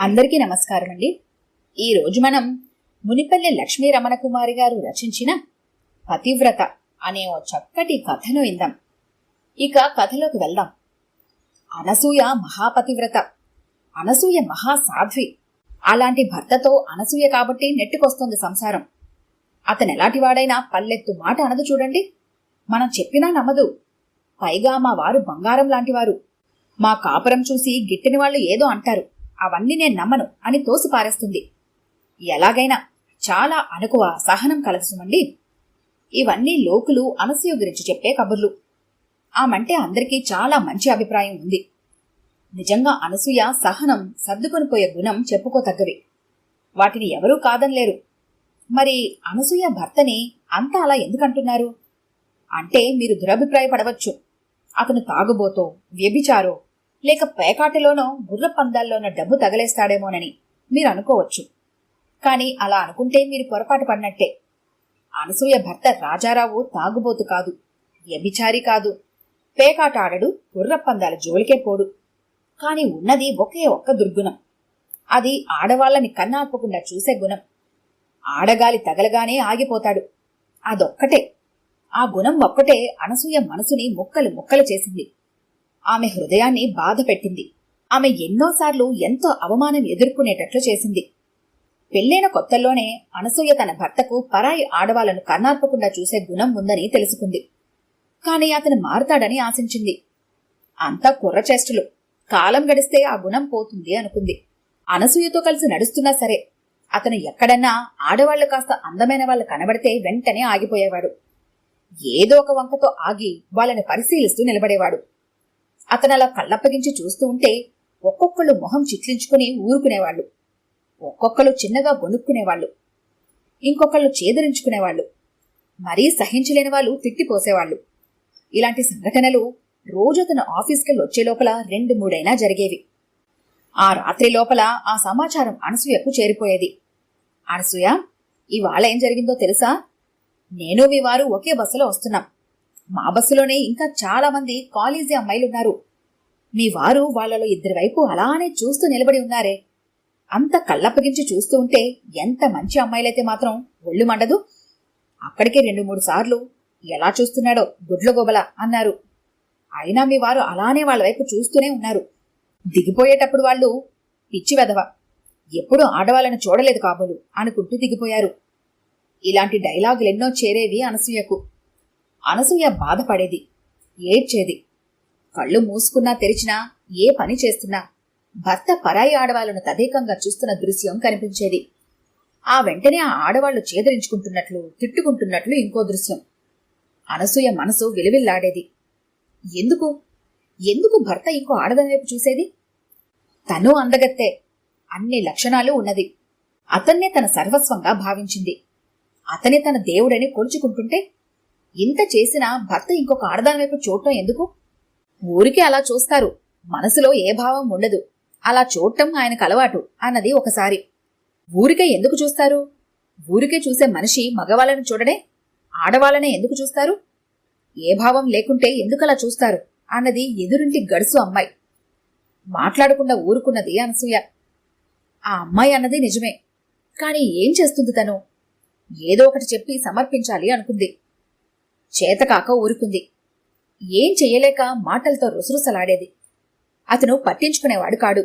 అందరికీ నమస్కారం అండి. ఈరోజు మనం మునిపల్లి లక్ష్మీ రమణ కుమారి గారు రచించిన పతివ్రత అనే ఓ చక్కటి కథను విందాం. ఇక కథలోకి వెళ్దాం. అనసూయ మహాపతివ్రత, అనసూయ మహాసాధ్వి. అలాంటి భర్తతో అనసూయ కాబట్టి నెట్టుకొస్తోంది సంసారం. అతనెలాంటివాడైనా పల్లెత్తు మాట అనదు చూడండి. మనం చెప్పినా నమ్మదు. పైగా మా వారు బంగారం లాంటివారు. మా కాపురం చూసి గిట్టిన వాళ్ళు ఏదో అంటారు, అవన్నీ నేను నమ్మను అని తోసి పారేస్తుంది. ఎలాగైనా చాలా అణకువ, సహనం కలగసుమండి. ఇవన్నీ లోకులు అనసూయ గురించి చెప్పే కబుర్లు. ఆమంటే అందరికీ చాలా మంచి అభిప్రాయం ఉంది. నిజంగా అనసూయ సహనం, సర్దుకొనిపోయే గుణం చెప్పుకోతగ్గవి. వాటిని ఎవరూ కాదనలేరు. మరి అనసూయ భర్తని అంతా అలా ఎందుకంటున్నారు అంటే మీరు దురభిప్రాయపడవచ్చు. అతను తాగుబోతో, వ్యభిచారో, లేక పేకాటలోనో గుర్ర పందాల్లోనో డబ్బు తగలేస్తాడేమోనని మీరు అనుకోవచ్చు. కానీ అలా అనుకుంటే మీరు పొరపాటు పడినట్టే. అనసూయ భర్త రాజారావు తాగుబోతు కాదు, వ్యభిచారి కాదు, పేకాట ఆడడు, గుర్ర పందాల జోలికే పోడు. కాని ఉన్నది ఒకే ఒక్క దుర్గుణం. అది ఆడవాళ్ళని కన్నార్పకుండా చూసే గుణం. ఆడగాలి తగలగానే ఆగిపోతాడు. అదొక్కటే. ఆ గుణం ఒక్కటే అనసూయ మనసుని ముక్కలు ముక్కలు చేసింది. ఆమె హృదయాన్ని బాధ పెట్టింది. ఆమె ఎన్నోసార్లు ఎంతో అవమానం ఎదుర్కొనేటట్లు చేసింది. పెళ్లైన కొత్తల్లోనే అనసూయ తన భర్తకు పరాయి ఆడవాళ్లను కన్నార్పకుండా చూసే గుణం ఉందని తెలుసుకుంది. కాని అతను మారుతాడని ఆశించింది. అంతా కుర్రచేష్టలు. కాలం గడిస్తే ఆ గుణం పోతుంది అనుకుంది. అనసూయతో కలిసి నడుస్తున్నా సరే అతను ఎక్కడన్నా ఆడవాళ్లు కాస్త అందమైన వాళ్ళు కనబడితే వెంటనే ఆగిపోయేవాడు. ఏదో ఒక వంకతో ఆగి వాళ్ళని పరిశీలిస్తూ నిలబడేవాడు. అతనలా కళ్ళప్పగించి చూస్తూ ఉంటే ఒక్కొక్కళ్ళు మొహం చిట్లించుకుని ఊరుకునేవాళ్లు. ఒక్కొక్కళ్ళు చిన్నగా గొనుక్కునేవాళ్లు. ఇంకొకళ్ళు చేదరించుకునేవాళ్లు. మరీ సహించలేని వాళ్ళు తిట్టిపోసేవాళ్లు. ఇలాంటి సంఘటనలు రోజు తన ఆఫీస్కెళ్ళి వచ్చే లోపల 2-3 జరిగేవి. ఆ రాత్రి లోపల ఆ సమాచారం అనసూయకు చేరిపోయేది. అనసూయ, ఇవాళ ఏం జరిగిందో తెలుసా? నేను మీ వారు ఒకే బస్సులో వస్తున్నాం. మా బస్సులోనే ఇంకా చాలా మంది కాలేజీ అమ్మాయిలున్నారు. మీ వారు వాళ్లలో 2 వైపు అలానే చూస్తూ నిలబడి ఉన్నారే. అంత కళ్ళప్పగించి చూస్తూ ఉంటే ఎంత మంచి అమ్మాయిలైతే మాత్రం ఒళ్ళు మండదు. అక్కడికే 2-3 సార్లు ఎలా చూస్తున్నాడో గుడ్లగోబల అన్నారు. అయినా మీ వారు అలానే వాళ్ళ వైపు చూస్తూనే ఉన్నారు. దిగిపోయేటప్పుడు వాళ్ళు పిచ్చి వెధవ, ఎప్పుడూ ఆడవాళ్ళను చూడలేదు కాబోలు అనుకుంటూ దిగిపోయారు. ఇలాంటి డైలాగులెన్నో చేరేవి అనసూయకు. అనసూయ బాధపడేది, ఏడ్చేది. కళ్ళు మూసుకున్నా తెరిచినా, ఏ పని చేస్తున్నా భర్త పరాయి ఆడవాళ్లను తదేకంగా చూస్తున్న దృశ్యం కనిపించేది. ఆ వెంటనే ఆ ఆడవాళ్లు చేదరించుకుంటున్నట్లు, తిట్టుకుంటున్నట్లు ఇంకో దృశ్యం. అనసూయ మనసు విలువిల్లాడేది. ఎందుకు ఎందుకు భర్త ఇంకో ఆడదాని వైపు చూసేది? తను అందగత్తే, అన్ని లక్షణాలు ఉన్నది. అతన్నే తన సర్వస్వంగా భావించింది. అతనే తన దేవుడని కొలుచుకుంటుంటే ఇంత చేసినా భర్త ఇంకొక ఆడదాని వైపు చూడటం ఎందుకు? ఊరికే అలా చూస్తారు, మనసులో ఏ భావం ఉండదు. అలా చూడటం ఆయనకు అలవాటు అన్నది ఒకసారి. ఊరికే ఎందుకు చూస్తారు? ఊరికే చూసే మనిషి మగవాళ్ళని చూడడే, ఆడవాళ్ళనే ఎందుకు చూస్తారు? ఏ భావం లేకుంటే ఎందుకలా చూస్తారు అన్నది ఎదురింటి గడుసు అమ్మాయి. మాట్లాడకుండా ఊరుకున్నది అనసూయ. ఆ అమ్మాయి అన్నది నిజమే. కాని ఏం చేస్తుంది తను? ఏదో ఒకటి చెప్పి సమర్పించాలి అనుకుంది. చేతకాక ఊరుకుంది. ఏం చెయ్యలేక మాటలతో రుసరుసలాడేది. అతను పట్టించుకునేవాడు కాడు.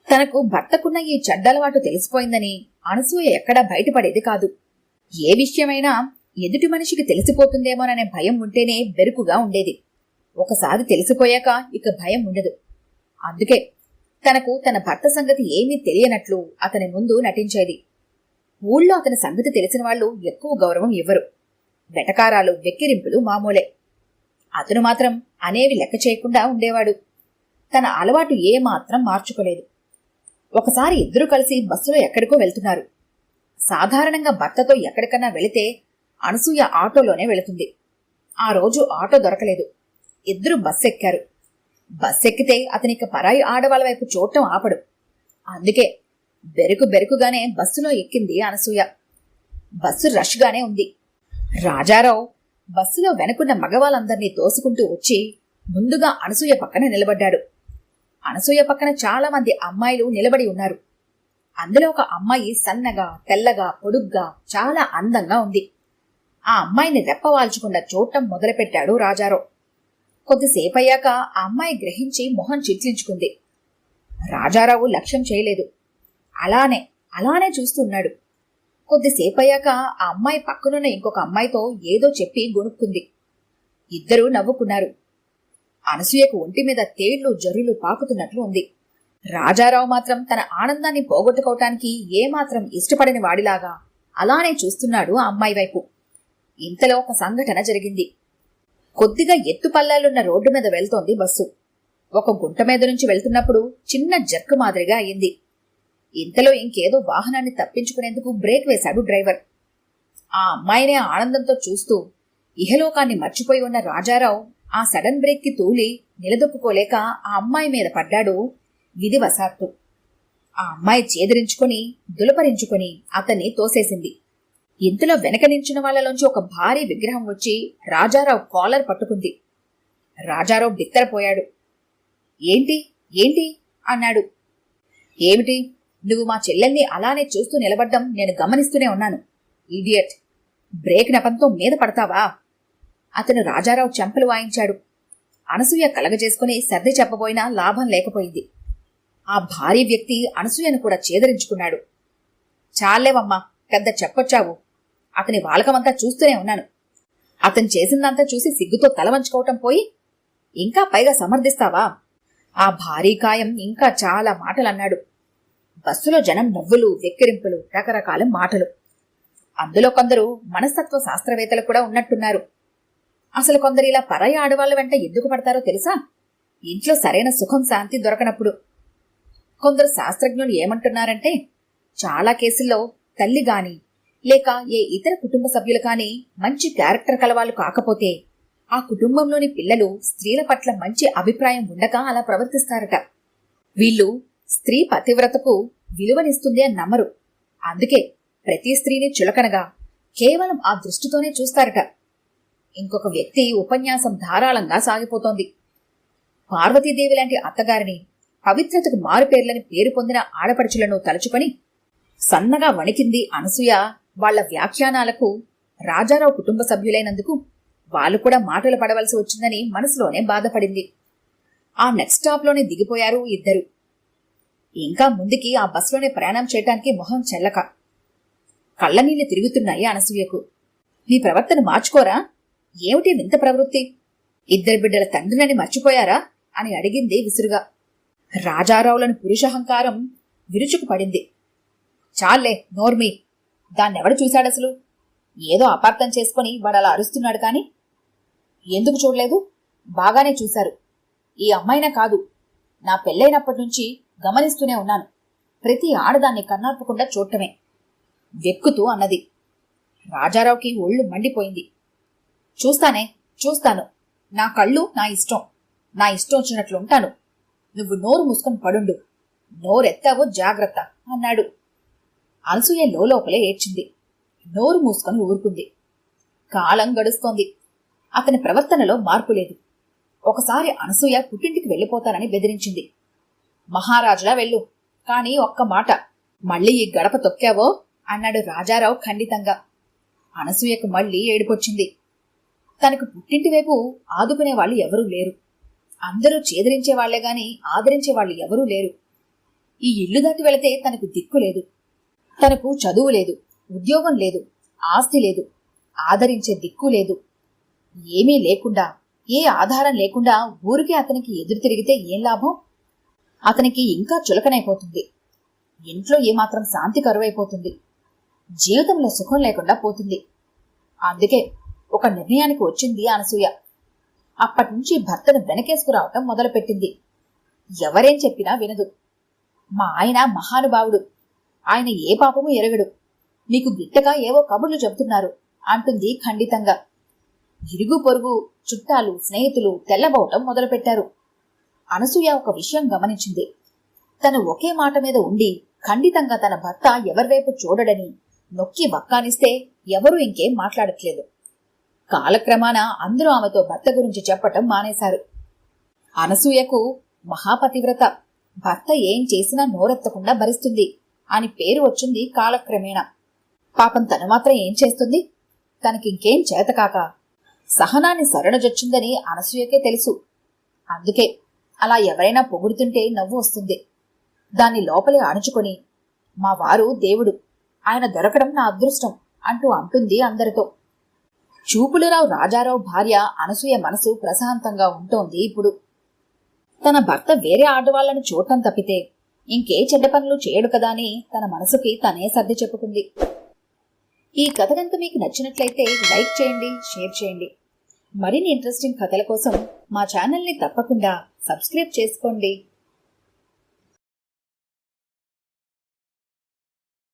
తనకు భర్తకున్న ఈ చెడ్డలవాటు తెలిసిపోయిందని అనసూయ ఎక్కడా బయటపడేది కాదు. ఏ విషయమైనా ఎదుటి మనిషికి తెలిసిపోతుందేమోననే భయం ఉంటేనే బెరుకుగా ఉండేది. ఒకసారి తెలిసిపోయాక ఇక భయం ఉండదు. అందుకే తనకు తన భర్త సంగతి ఏమీ తెలియనట్లు అతని ముందు నటించేది. ఊళ్ళో అతని సంగతి తెలిసిన వాళ్ళు ఎక్కువ గౌరవం ఇవ్వరు. వెటకారాలు, వెక్కిరింపులు మామూలే. అతను మాత్రం అనేవి లెక్క చేయకుండా ఉండేవాడు. తన అలవాటు ఏమాత్రం మార్చుకోలేదు. ఒకసారి ఇద్దరూ కలిసి బస్సులో ఎక్కడికో వెళ్తున్నారు. సాధారణంగా భర్తతో ఎక్కడికన్నా వెళితే అనసూయ ఆటోలోనే వెళుతుంది. ఆ రోజు ఆటో దొరకలేదు. ఇద్దరు బస్సు ఎక్కారు. బస్సెక్కితే అతనిక పరాయి ఆడవాళ్ళ వైపు చూడటం ఆపడు. అందుకే బెరుకుగానే బస్సులో ఎక్కింది అనసూయ. బస్సు రష్గానే ఉంది. రాజారావు బస్సులో వెనుకున్న మగవాళ్ళందర్నీ తోసుకుంటూ వచ్చి ముందుగా అనసూయ పక్కన నిలబడ్డాడు. అనసూయ పక్కన చాలా మంది అమ్మాయిలు నిలబడి ఉన్నారు. అందులో ఒక అమ్మాయి సన్నగా, తెల్లగా, పొడుగ్గా, చాలా అందంగా ఉంది. ఆ అమ్మాయిని రెప్పవాల్చకుండా చూడటం మొదలుపెట్టాడు రాజారావు. కొద్దిసేపయ్యాక ఆ అమ్మాయి గ్రహించి మొహం చిట్లించుకుంది. రాజారావు లక్ష్యం చేయలేదు. అలానే చూస్తున్నాడు. కొద్దిసేపయ్యాక ఆ అమ్మాయి పక్కనున్న ఇంకొక అమ్మాయితో ఏదో చెప్పి గొణుక్కుంది. ఇద్దరూ నవ్వుకున్నారు. అనసూయకు ఒంటి మీద తేళ్లు జరులు పాకుతున్నట్లు ఉంది. రాజారావు మాత్రం తన ఆనందాన్ని పోగొట్టుకోవటానికి ఏమాత్రం ఇష్టపడని వాడిలాగా అలానే చూస్తున్నాడు ఆ అమ్మాయి వైపు. ఇంతలో ఒక సంఘటన జరిగింది. కొద్దిగా ఎత్తుపల్లాలున్న రోడ్డు మీద వెళ్తోంది బస్సు. ఒక గుంట మీద నుంచి వెళ్తున్నప్పుడు చిన్న జర్క్ మాదిరిగా అయింది. ఇంతలో ఇంకేదో వాహనాన్ని తప్పించుకునేందుకు బ్రేక్ వేశాడు డ్రైవర్. ఆ అమ్మాయినే ఆనందంతో చూస్తూ ఇహలోకాన్ని మర్చిపోయి ఉన్న రాజారావు ఆ సడన్ బ్రేక్ కి తూలి నిలదొక్కుకోలేక ఆ అమ్మాయి మీద పడ్డాడు విధివశాత్తు. ఆ అమ్మాయి చేదరించుకొని దులపరించుకొని అతన్ని తోసేసింది. ఇంతలో వెనక నించిన వాళ్లలోంచి ఒక భారీ విగ్రహం వచ్చి రాజారావు కాలర్ పట్టుకుంది. రాజారావు బిత్తరపోయాడు. ఏంటి ఏంటి అన్నాడు. ఏమిటి, నువ్వు మా చెల్లెల్ని అలానే చూస్తూ నిలబడ్డం నేను గమనిస్తూనే ఉన్నాను. ఈడియట్, బ్రేక్ నెపంతో మీద పడతావా? అతను రాజారావు చెంపలు వాయించాడు. అనసూయ కలగజేసుకుని సర్ది చెప్పబోయినా లాభం లేకపోయింది. ఆ భారీ వ్యక్తి అనసూయను కూడా చేదరించుకున్నాడు. చాలేవమ్మా, పెద్ద చెప్పొచ్చావు. అతని వాలకమంతా చూస్తూనే ఉన్నాను. అతను చేసిందంతా చూసి సిగ్గుతో తల వంచుకోవటం పోయి ఇంకా పైగా సమర్థిస్తావా? ఆ భారీ కాయం ఇంకా చాలా మాటలన్నాడు. బస్సులో జనం నవ్వులు, వెక్కిరింపులు, రకరకాల మాటలు. అందులో కొందరు మనస్తత్వ శాస్త్రవేత్తలు కూడా ఉన్నట్టున్నారు. అసలు కొందరు ఇలా పరాయి ఆడవాళ్ల వెంట ఎందుకు పడతారో తెలుసా? ఇంట్లో సరైన సుఖం శాంతి దొరకనప్పుడు. కొందరు శాస్త్రజ్ఞులు ఏమంటున్నారంటే, చాలా కేసుల్లో తల్లి గాని లేక ఏ ఇతర కుటుంబ సభ్యులు కాని మంచి క్యారెక్టర్ కలవాళ్లు కాకపోతే ఆ కుటుంబంలోని పిల్లలు స్త్రీల పట్ల మంచి అభిప్రాయం ఉండక అలా ప్రవర్తిస్తారట. వీళ్ళు స్త్రీ పతివ్రతకు విలువనిస్తుంది అని నమ్మరు. అందుకే ప్రతి స్త్రీని చులకనగా కేవలం ఆ దృష్టితోనే చూస్తారట. ఇంకొక వ్యక్తి ఉపన్యాసం ధారాళంగా సాగిపోతోంది. పార్వతీదేవి లాంటి అత్తగారిని, పవిత్రతకు మారుపేర్లని పేరు పొందిన ఆడపడుచులను తలుచుకొని సన్నగా వణికింది అనసూయ. వాళ్ల వ్యాఖ్యానాలకు రాజారావు కుటుంబ సభ్యులైనందుకు వాళ్ళు కూడా మాటలు పడవలసి వచ్చిందని మనసులోనే బాధపడింది. ఆ నెక్స్ట్ స్టాప్లోనే దిగిపోయారు ఇద్దరు. ఇంకా ముందుకి ఆ బస్సులోనే ప్రయాణం చేయటానికి మొహం చెల్లక కళ్ళనీళ్లు తిరుగుతున్నాయి అనసూయకు. నీ ప్రవర్తన మార్చుకోరా? ఏమిటి వింత ప్రవృత్తి? ఇద్దరు బిడ్డల తండ్రినని మర్చిపోయారా అని అడిగింది విసురుగా. రాజారావులను పురుషహంకారం విరుచుకు పడింది. చాలే నోర్మీ, దాన్నెవడు చూశాడసలు? ఏదో అపార్థం చేసుకుని వాడలా అరుస్తున్నాడు కాని. ఎందుకు చూడలేదు? బాగానే చూశారు. ఈ అమ్మాయినా కాదు, నా పెళ్ళైనప్పటి నుంచి గమనిస్తూనే ఉన్నాను. ప్రతి ఆడదాన్ని కన్నార్పకుండా చూడటమే. వెక్కుతూ అన్నది. రాజారావుకి ఒళ్ళు మండిపోయింది. చూస్తాను. నా కళ్ళు నా ఇష్టం వచ్చినట్లుంటాను. నువ్వు నోరు మూసుకొని పడుండు. నోరెత్తావో జాగ్రత్త అన్నాడు. అనసూయ లోపలే ఏడ్చింది. నోరు మూసుకొని ఊరుకుంది. కాలం గడుస్తోంది. అతని ప్రవర్తనలో మార్పు లేదు. ఒకసారి అనసూయ పుట్టింటికి వెళ్ళిపోతానని బెదిరించింది. మహారాజులా వెళ్ళు, కాని ఒక్క మాట, మళ్ళీ ఈ గడప తొక్కావో అన్నాడు రాజారావు ఖండితంగా. అనసూయకు మళ్లీ ఏడుపొచ్చింది. తనకు పుట్టింటి వైపు ఆదుకునేవాళ్లు ఎవరూ లేరు. అందరూ చేదరించేవాళ్లే గాని ఆదరించేవాళ్లు ఎవరూ లేరు. ఈ ఇల్లు దాటి వెళితే తనకు దిక్కు లేదు. తనకు చదువు లేదు, ఉద్యోగం లేదు, ఆస్తి లేదు, ఆదరించే దిక్కు లేదు. ఏమీ లేకుండా, ఏ ఆధారం లేకుండా ఊరికే అతనికి ఎదురు తిరిగితే ఏం లాభం? అతనికి ఇంకా చులకనైపోతుంది. ఇంట్లో ఏమాత్రం శాంతి కరువైపోతుంది. జీవితంలో సుఖం లేకుండా పోతుంది. అందుకే ఒక నిర్ణయానికి వచ్చింది అనసూయ. అప్పటినుంచి భర్తను వెనకేసుకురావటం మొదలుపెట్టింది. ఎవరేం చెప్పినా వినదు. మా ఆయన మహానుభావుడు, ఆయన ఏ పాపము ఎరగడు, మీకు గిట్టగా ఏవో కబుర్లు చెబుతున్నారు అంటుంది ఖండితంగా. ఇరుగు పొరుగు, చుట్టాలు, స్నేహితులు తెల్లబోవటం మొదలుపెట్టారు. అనసూయ ఒక విషయం గమనించింది. తను ఒకే మాట మీద ఉండి ఖండితంగా తన భర్త ఎవరివైపు చూడడని నొక్కి వక్కానిస్తే ఎవరూ ఇంకేం మాట్లాడట్లేదు. కాలక్రమాన అందరూ ఆమెతో భర్త గురించి చెప్పటం మానేశారు. అనసూయకు మహాపతివ్రత, భర్త ఏం చేసినా నోరెత్తకుండా భరిస్తుంది అని పేరు వచ్చింది కాలక్రమేణా. పాపం తను మాత్రం ఏం చేస్తుంది? తనకింకేం చేతకాక సహనాన్ని శరణజొచ్చిందని అనసూయకే తెలుసు. అందుకే అలా ఎవరైనా పొగుడుతుంటే నవ్వు వస్తుంది. దాన్ని లోపలే అణుచుకొని, మా వారు దేవుడు, ఆయన దొరకడం నా అదృష్టం అంటూ అంటుంది అందరితో. చూపులరావు రాజారావు భార్య అనసూయ మనసు ప్రశాంతంగా ఉంటోంది ఇప్పుడు. తన భర్త వేరే ఆడవాళ్లను చూడటం తప్పితే ఇంకే చెడ్డ పనులు చేయడు కదా అని తన మనసుకి తనే సర్ది చెప్పుకుంది. ఈ కథ కనుక మీకు నచ్చినట్లయితే లైక్ చేయండి, షేర్ చేయండి. మరిన్ని ఇంట్రెస్టింగ్ కథల కోసం మా ఛానల్ని తప్పకుండా సబ్స్క్రైబ్ చేసుకోండి.